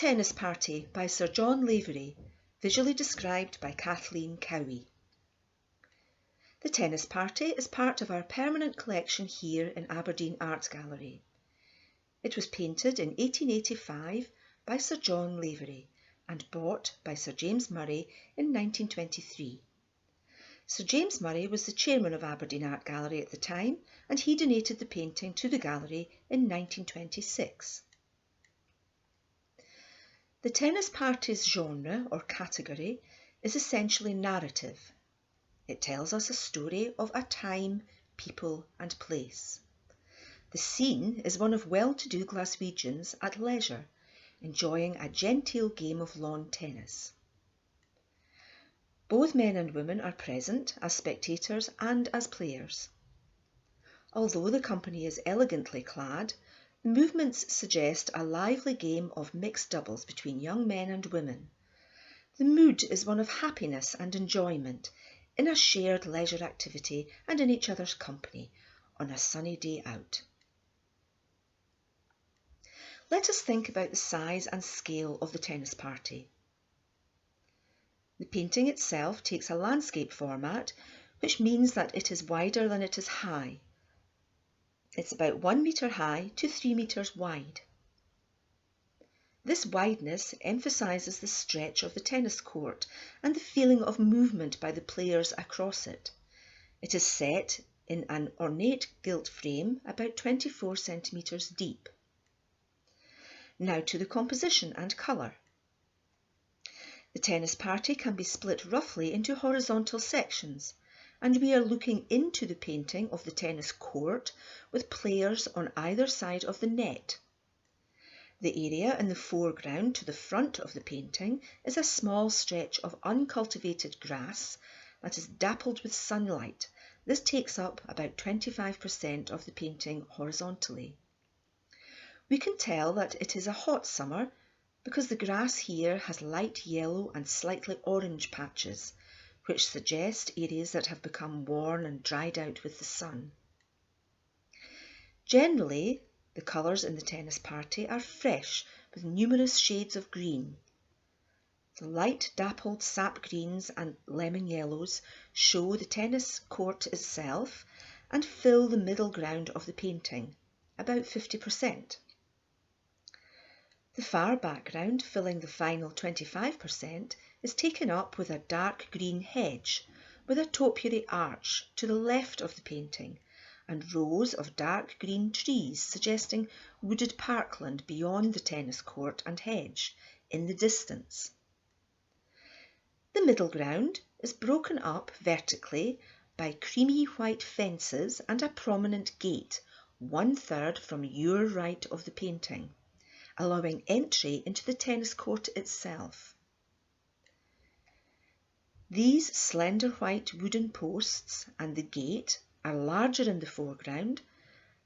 Tennis Party by Sir John Lavery, visually described by Kathleen Cowie. The Tennis Party is part of our permanent collection here in Aberdeen Art Gallery. It was painted in 1885 by Sir John Lavery and bought by Sir James Murray in 1923. Sir James Murray was the chairman of Aberdeen Art Gallery at the time, and he donated the painting to the gallery in 1926. The Tennis Party's genre or category is essentially narrative. It tells us a story of a time, people and place. The scene is one of well-to-do Glaswegians at leisure, enjoying a genteel game of lawn tennis. Both men and women are present as spectators and as players. Although the company is elegantly clad, the movements suggest a lively game of mixed doubles between young men and women. The mood is one of happiness and enjoyment in a shared leisure activity and in each other's company on a sunny day out. Let us think about the size and scale of the tennis party. The painting itself takes a landscape format, which means that it is wider than it is high. It's about 1 metre high to 3 metres wide. This wideness emphasises the stretch of the tennis court and the feeling of movement by the players across it. It is set in an ornate gilt frame about 24 centimetres deep. Now to the composition and colour. The tennis party can be split roughly into horizontal sections, and we are looking into the painting of the tennis court with players on either side of the net. The area in the foreground to the front of the painting is a small stretch of uncultivated grass that is dappled with sunlight. This takes up about 25% of the painting horizontally. We can tell that it is a hot summer because the grass here has light yellow and slightly orange patches, which suggest areas that have become worn and dried out with the sun. Generally, the colours in the tennis party are fresh with numerous shades of green. The light dappled sap greens and lemon yellows show the tennis court itself and fill the middle ground of the painting, about 50%. The far background, filling the final 25%, is taken up with a dark green hedge with a topiary arch to the left of the painting and rows of dark green trees suggesting wooded parkland beyond the tennis court and hedge in the distance. The middle ground is broken up vertically by creamy white fences and a prominent gate, 1/3 from your right of the painting, allowing entry into the tennis court itself. These slender white wooden posts and the gate are larger in the foreground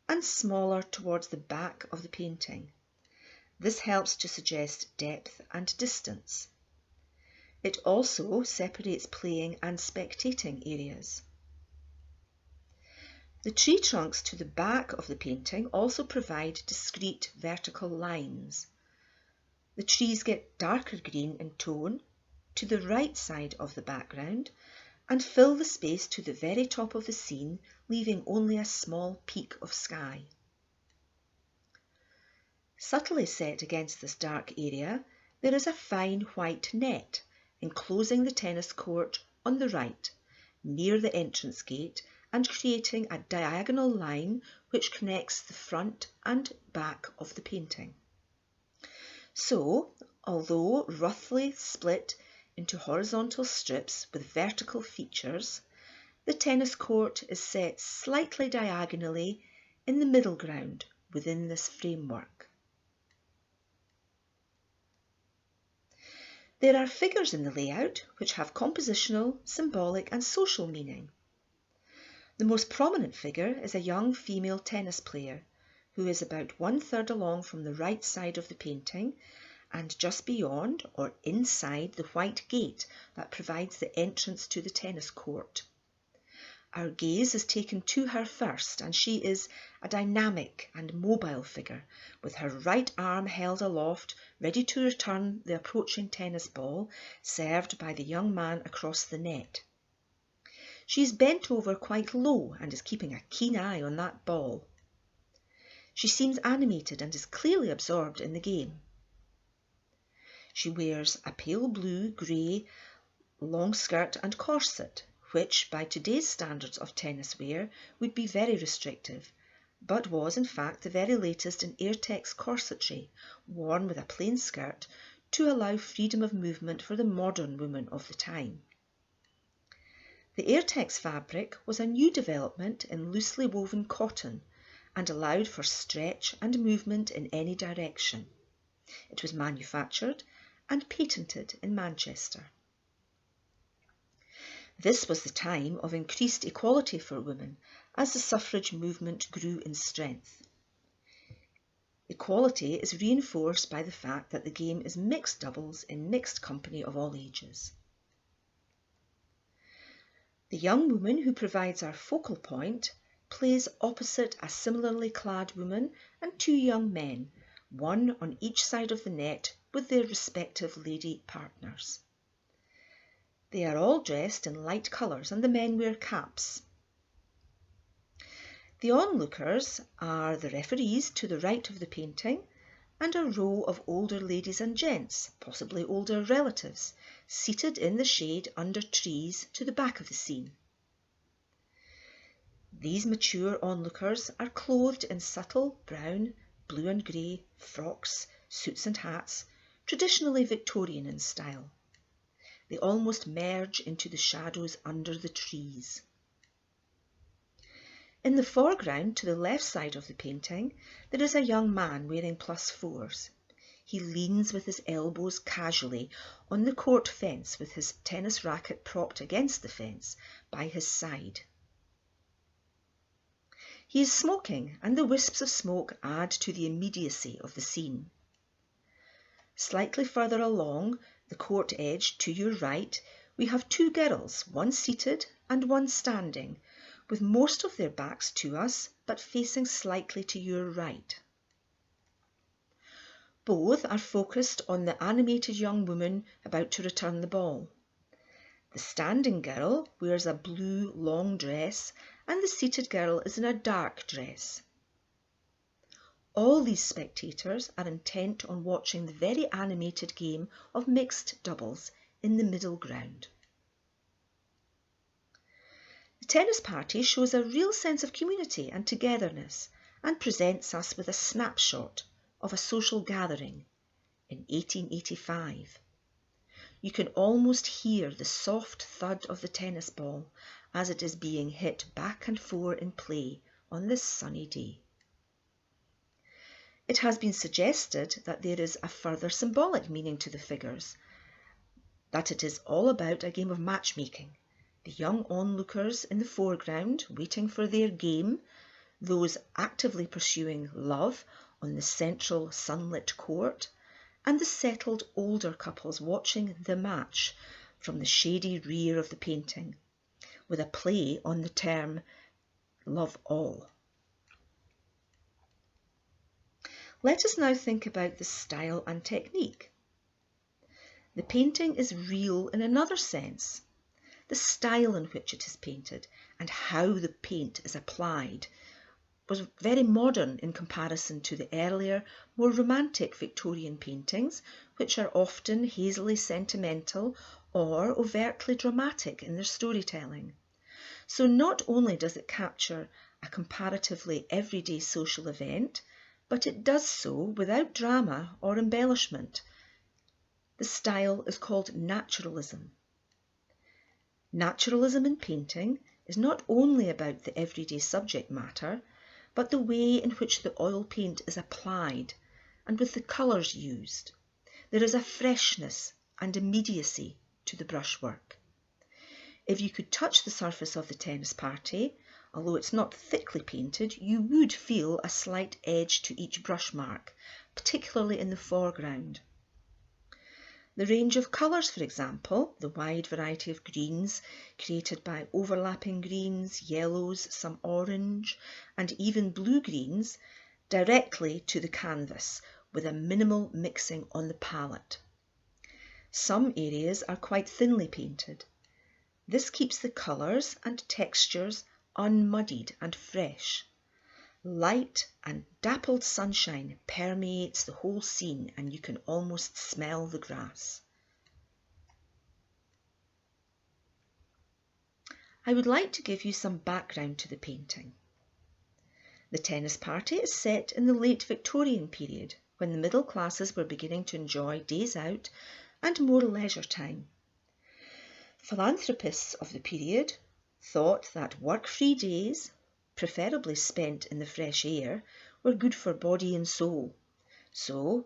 and smaller towards the back of the painting. This helps to suggest depth and distance. It also separates playing and spectating areas. The tree trunks to the back of the painting also provide discrete vertical lines. The trees get darker green in tone to the right side of the background and fill the space to the very top of the scene, leaving only a small peak of sky. Subtly set against this dark area, there is a fine white net enclosing the tennis court on the right, near the entrance gate, and creating a diagonal line which connects the front and back of the painting. So, although roughly split into horizontal strips with vertical features, the tennis court is set slightly diagonally in the middle ground within this framework. There are figures in the layout which have compositional, symbolic and social meaning. The most prominent figure is a young female tennis player who is about 1/3 along from the right side of the painting and just beyond or inside the white gate that provides the entrance to the tennis court. Our gaze is taken to her first, and she is a dynamic and mobile figure, with her right arm held aloft, ready to return the approaching tennis ball served by the young man across the net. She is bent over quite low and is keeping a keen eye on that ball. She seems animated and is clearly absorbed in the game. She wears a pale blue-grey long skirt and corset, which by today's standards of tennis wear would be very restrictive, but was in fact the very latest in Airtex corsetry, worn with a plain skirt to allow freedom of movement for the modern woman of the time. The Airtex fabric was a new development in loosely woven cotton and allowed for stretch and movement in any direction. It was manufactured and patented in Manchester. This was the time of increased equality for women as the suffrage movement grew in strength. Equality is reinforced by the fact that the game is mixed doubles in mixed company of all ages. The young woman who provides our focal point plays opposite a similarly clad woman and two young men, one on each side of the net with their respective lady partners. They are all dressed in light colours and the men wear caps. The onlookers are the referees to the right of the painting and a row of older ladies and gents, possibly older relatives, seated in the shade under trees to the back of the scene. These mature onlookers are clothed in subtle brown, blue and grey frocks, suits and hats, traditionally Victorian in style. They almost merge into the shadows under the trees. In the foreground, to the left side of the painting, there is a young man wearing +4s. He leans with his elbows casually on the court fence with his tennis racket propped against the fence by his side. He is smoking, and the wisps of smoke add to the immediacy of the scene. Slightly further along the court edge to your right, we have two girls, one seated and one standing, with most of their backs to us, but facing slightly to your right. Both are focused on the animated young woman about to return the ball. The standing girl wears a blue long dress and the seated girl is in a dark dress. All these spectators are intent on watching the very animated game of mixed doubles in the middle ground. The tennis party shows a real sense of community and togetherness and presents us with a snapshot of a social gathering in 1885. You can almost hear the soft thud of the tennis ball as it is being hit back and forth in play on this sunny day. It has been suggested that there is a further symbolic meaning to the figures, that it is all about a game of matchmaking. The young onlookers in the foreground waiting for their game, those actively pursuing love on the central sunlit court, and the settled older couples watching the match from the shady rear of the painting, with a play on the term love all. Let us now think about the style and technique. The painting is real in another sense. The style in which it is painted and how the paint is applied was very modern in comparison to the earlier, more romantic Victorian paintings, which are often hazily sentimental or overtly dramatic in their storytelling. So not only does it capture a comparatively everyday social event, but it does so without drama or embellishment. The style is called naturalism. Naturalism in painting is not only about the everyday subject matter, but the way in which the oil paint is applied and with the colours used. There is a freshness and immediacy to the brushwork. If you could touch the surface of the tennis party, although it's not thickly painted, you would feel a slight edge to each brush mark, particularly in the foreground. The range of colours, for example, the wide variety of greens created by overlapping greens, yellows, some orange, and even blue-greens, directly to the canvas with a minimal mixing on the palette. Some areas are quite thinly painted. This keeps the colours and textures unmuddied and fresh. Light and dappled sunshine permeates the whole scene and you can almost smell the grass. I would like to give you some background to the painting. The tennis party is set in the late Victorian period, when the middle classes were beginning to enjoy days out and more leisure time. Philanthropists of the period thought that work-free days, preferably spent in the fresh air, were good for body and soul. So,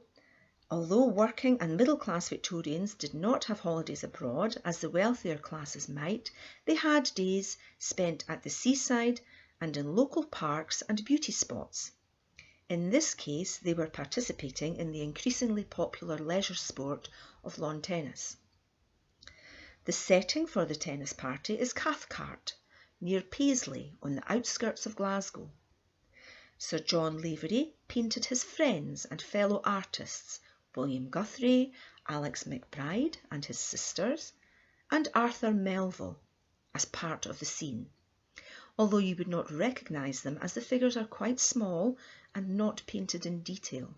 although working and middle-class Victorians did not have holidays abroad as the wealthier classes might, they had days spent at the seaside and in local parks and beauty spots. In this case, they were participating in the increasingly popular leisure sport of lawn tennis. The setting for the tennis party is Cathcart, near Paisley on the outskirts of Glasgow. Sir John Lavery painted his friends and fellow artists, William Guthrie, Alex McBride and his sisters, and Arthur Melville, as part of the scene, although you would not recognise them as the figures are quite small and not painted in detail.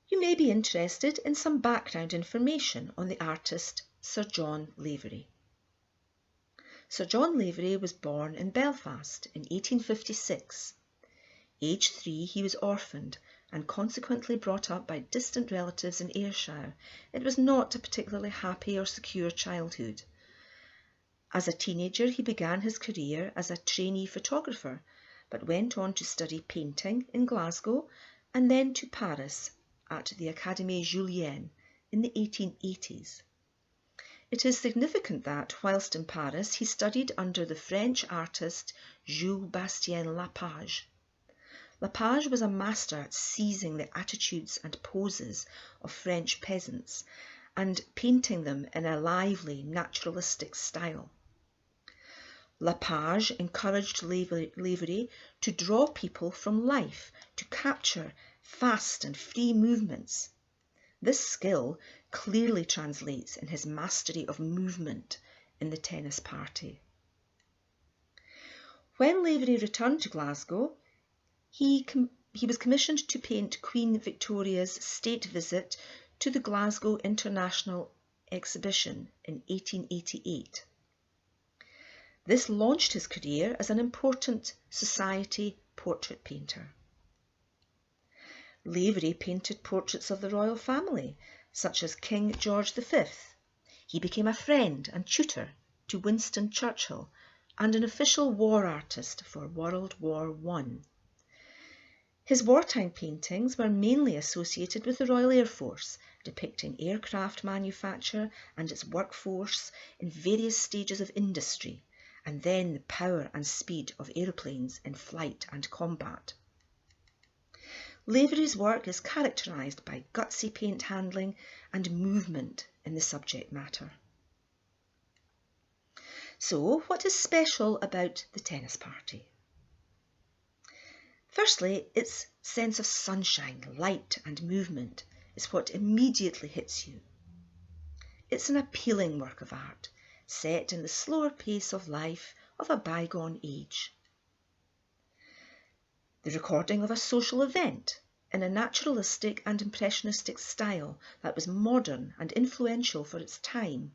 You may be interested in some background information on the artist Sir John Lavery. Sir John Lavery was born in Belfast in 1856. Aged 3, he was orphaned and consequently brought up by distant relatives in Ayrshire. It was not a particularly happy or secure childhood. As a teenager, he began his career as a trainee photographer, but went on to study painting in Glasgow and then to Paris at the Académie Julienne in the 1880s. It is significant that, whilst in Paris, he studied under the French artist Jules Bastien Lapage. Lapage was a master at seizing the attitudes and poses of French peasants and painting them in a lively, naturalistic style. Lapage encouraged Lavery to draw people from life, to capture fast and free movements. This skill clearly translates in his mastery of movement in the tennis party. When Lavery returned to Glasgow, he was commissioned to paint Queen Victoria's state visit to the Glasgow International Exhibition in 1888. This launched his career as an important society portrait painter. Lavery painted portraits of the royal family, such as King George V. He became a friend and tutor to Winston Churchill and an official war artist for World War I. His wartime paintings were mainly associated with the Royal Air Force, depicting aircraft manufacture and its workforce in various stages of industry, and then the power and speed of aeroplanes in flight and combat. Lavery's work is characterised by gutsy paint handling and movement in the subject matter. So, what is special about the tennis party? Firstly, its sense of sunshine, light and movement is what immediately hits you. It's an appealing work of art, set in the slower pace of life of a bygone age. The recording of a social event in a naturalistic and impressionistic style that was modern and influential for its time.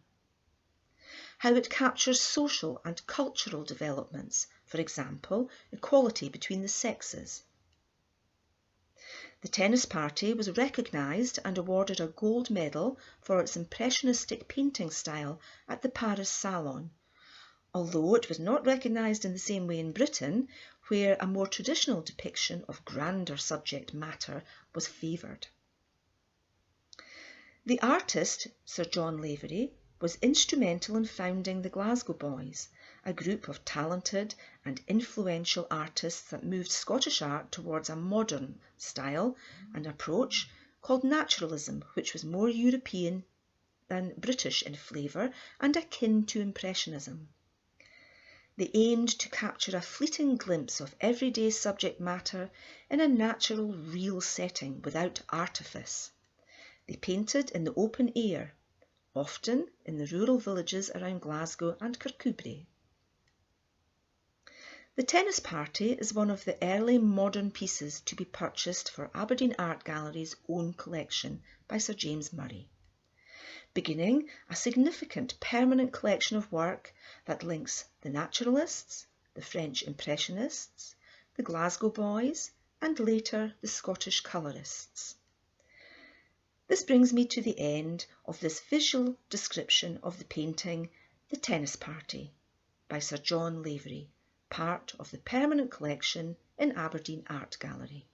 How it captures social and cultural developments, for example, equality between the sexes. The tennis party was recognised and awarded a gold medal for its impressionistic painting style at the Paris Salon, although it was not recognised in the same way in Britain, where a more traditional depiction of grander subject matter was favoured. The artist, Sir John Lavery, was instrumental in founding the Glasgow Boys, a group of talented and influential artists that moved Scottish art towards a modern style and approach called Naturalism, which was more European than British in flavour and akin to Impressionism. They aimed to capture a fleeting glimpse of everyday subject matter in a natural, real setting without artifice. They painted in the open air, often in the rural villages around Glasgow and Kirkcudbright. The Tennis Party is one of the early modern pieces to be purchased for Aberdeen Art Gallery's own collection by Sir James Murray, beginning a significant permanent collection of work that links the Naturalists, the French Impressionists, the Glasgow Boys, and later the Scottish Colourists. This brings me to the end of this visual description of the painting The Tennis Party by Sir John Lavery, part of the permanent collection in Aberdeen Art Gallery.